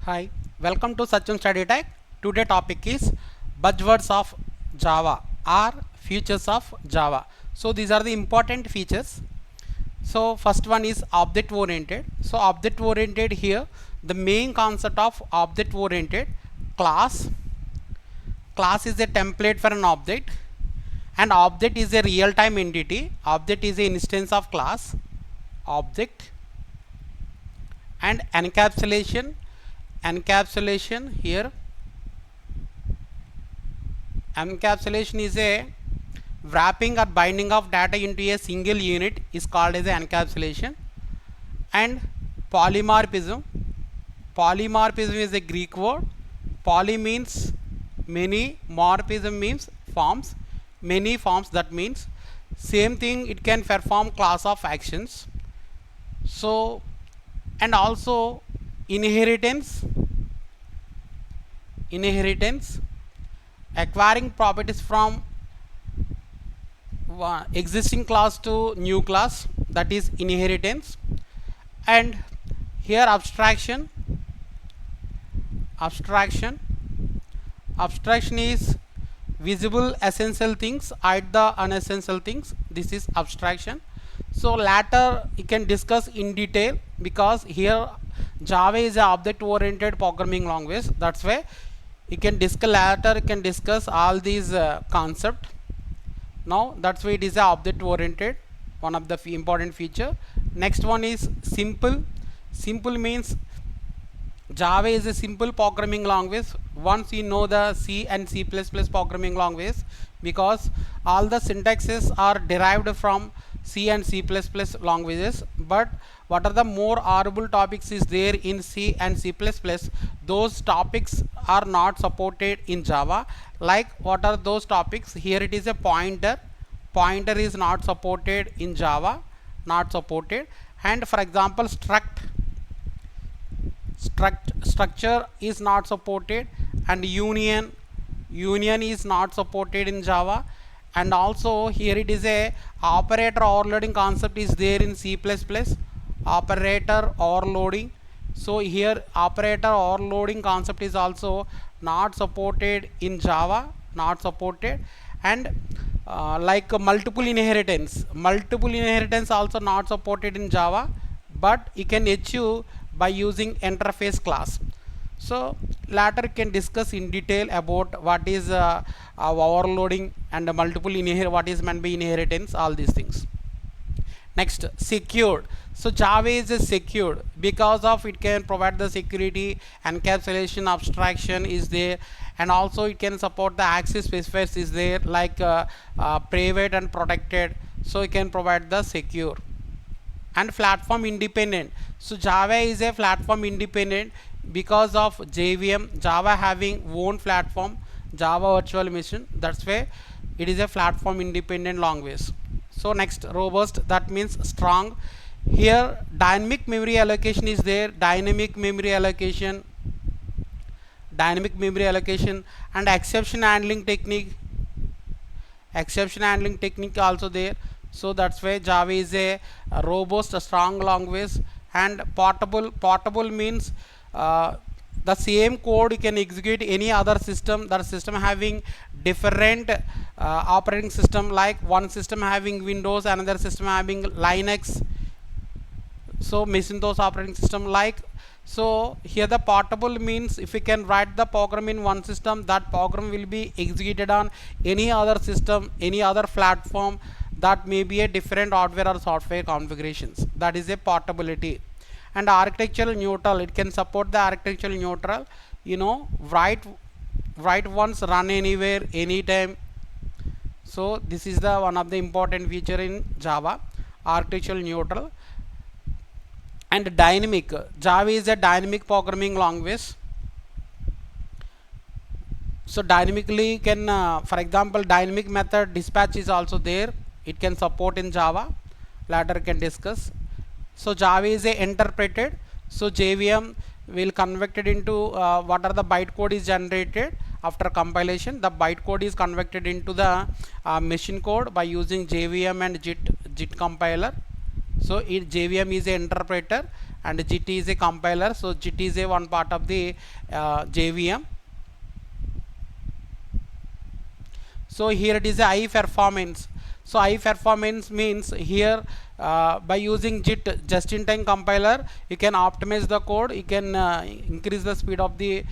Hi, welcome to Sachin Study Tech. Today topic is buzzwords of Java or features of Java. So these are the important features. So first one is object oriented. So object oriented here, the main concept of object oriented class. Class is a template for an object, and object is a real-time entity. Object is an instance of class. Object and encapsulation here. Encapsulation is a wrapping or binding of data into a single unit is called as encapsulation. And polymorphism is a Greek word. Poly means many, morphism means forms, many forms. That means same thing, it can perform class of actions. So, and also inheritance, acquiring properties from existing class to new class, that is inheritance. And here abstraction is visible essential things, hide the unessential things. This is abstraction. So later you can discuss in detail, because here Java is an object oriented programming language. That's why you can discuss later, you can discuss all these concepts. Now that's why it is an object oriented, one of the important feature. Next one is simple. Simple means Java is a simple programming language. Once you know the C and C++ programming language, because all the syntaxes are derived from C and C++ languages, but what are the more horrible topics is there in C and C++, those topics are not supported in Java. Like what are those topics? Here it is a pointer is not supported in Java, not supported. And for example, structure is not supported, and union is not supported in Java. And also here it is a operator overloading concept is there in C++, operator overloading. So here operator overloading concept is also not supported in Java, not supported. And like multiple inheritance also not supported in Java, but you can achieve by using interface class. So later can discuss in detail about what is overloading and multiple what is meant by inheritance, all these things. Next, secured. So Java is secured because of it can provide the security, encapsulation, abstraction is there, and also it can support the access specifiers is there, like private and protected. So it can provide the secure. And platform independent. So Java is a platform independent because of JVM, Java having own platform, Java virtual machine. That's why it is a platform independent language. So next, robust, that means strong. Here dynamic memory allocation is there, dynamic memory allocation, and exception handling technique also there. So that's why Java is a robust, strong language. And portable means the same code you can execute any other system, that system having different operating system, like one system having Windows, another system having Linux, so Macintosh operating system, like. So here the portable means if you can write the program in one system, that program will be executed on any other system, any other platform, that may be a different hardware or software configurations. That is a portability. And architectural neutral, it can support the architectural neutral, write once, run anywhere, anytime. So this is the one of the important feature in Java, architectural neutral. And dynamic, Java is a dynamic programming language. So dynamically can for example, dynamic method dispatch is also there, it can support in Java, later can discuss. So Java is a interpreted, so JVM will convert into what are the bytecode is generated after compilation. The bytecode is converted into the machine code by using JVM and JIT compiler. So JVM is a interpreter and JIT is a compiler. So JIT is a one part of the JVM. So here it is a high performance. So high performance means here by using JIT, just-in-time compiler, you can optimize the code, you can increase the speed of the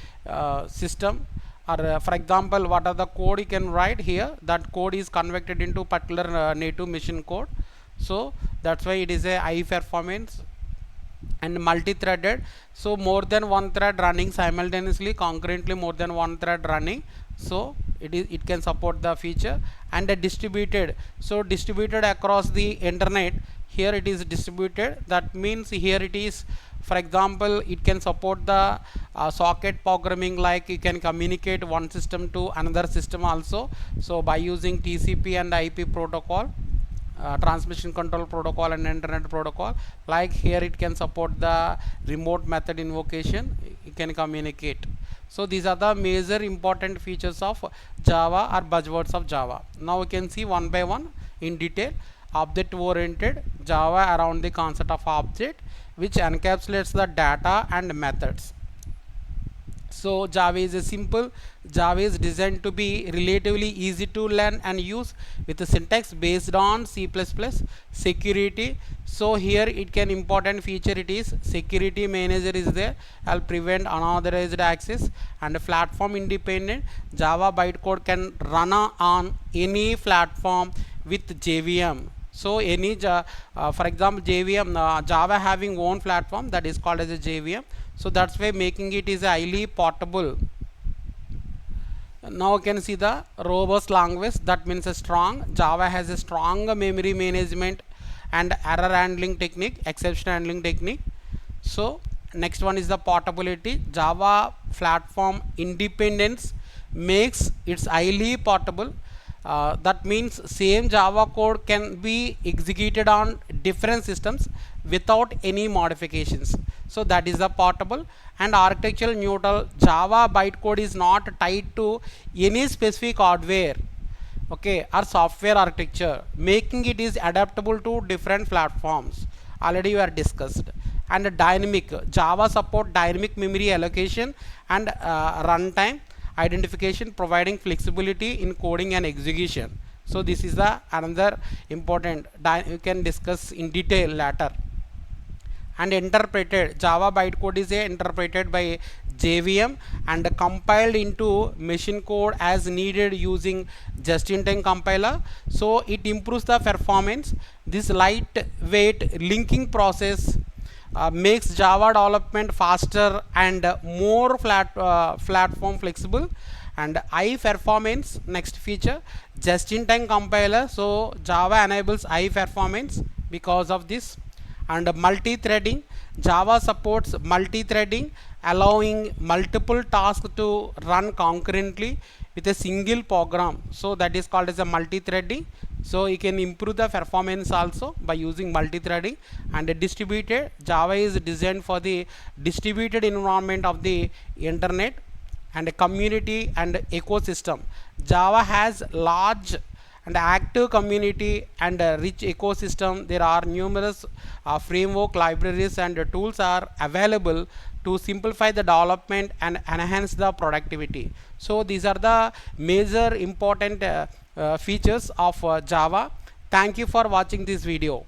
system, or for example what are the code you can write here, that code is converted into particular native machine code. So that's why it is a high performance. And multi-threaded, so more than one thread running simultaneously, concurrently more than one thread running, so it can support the feature. And distributed, so distributed across the internet, here it is distributed, that means here it is, for example it can support the socket programming, like you can communicate one system to another system also, so by using TCP and IP protocol, transmission control protocol and internet protocol, like here it can support the remote method invocation, you can communicate. So these are the major important features of Java or buzzwords of Java. Now we can see one by one in detail. Object oriented Java around the concept of object, which encapsulates the data and methods. So Java is a simple. Java is designed to be relatively easy to learn and use, with the syntax based on C++. Security, so here it can important feature, it is security manager is there, I'll prevent unauthorized access. And platform independent, Java bytecode can run on any platform with JVM. So any for example JVM, Java having own platform, that is called as a JVM. So that's why making it is highly portable. Now you can see the robust language, that means a strong. Java has a strong memory management and error handling technique, exception handling technique. So next one is the portability. Java platform independence makes it highly portable. That means same Java code can be executed on different systems without any modifications. So that is the portable. And architectural neutral, Java bytecode is not tied to any specific hardware, okay, or software architecture, making it is adaptable to different platforms. Already we are discussed. And dynamic, Java support dynamic memory allocation and runtime identification, providing flexibility in coding and execution. So this is the another important, you can discuss in detail later. And interpreted, Java bytecode is interpreted by JVM and compiled into machine code as needed using just-in-time compiler. So it improves the performance. This lightweight linking process makes Java development faster and more platform flexible. And high performance, next feature, just-in-time compiler. So Java enables high performance because of this. And multi-threading, Java supports multi-threading, allowing multiple tasks to run concurrently with a single program. So that is called as a multi-threading. So you can improve the performance also by using multi-threading. And distributed, Java is designed for the distributed environment of the internet and a community and ecosystem. Java has large and active community and rich ecosystem. There are numerous framework, libraries and tools are available to simplify the development and enhance the productivity. So these are the major important features of Java. Thank you for watching this video.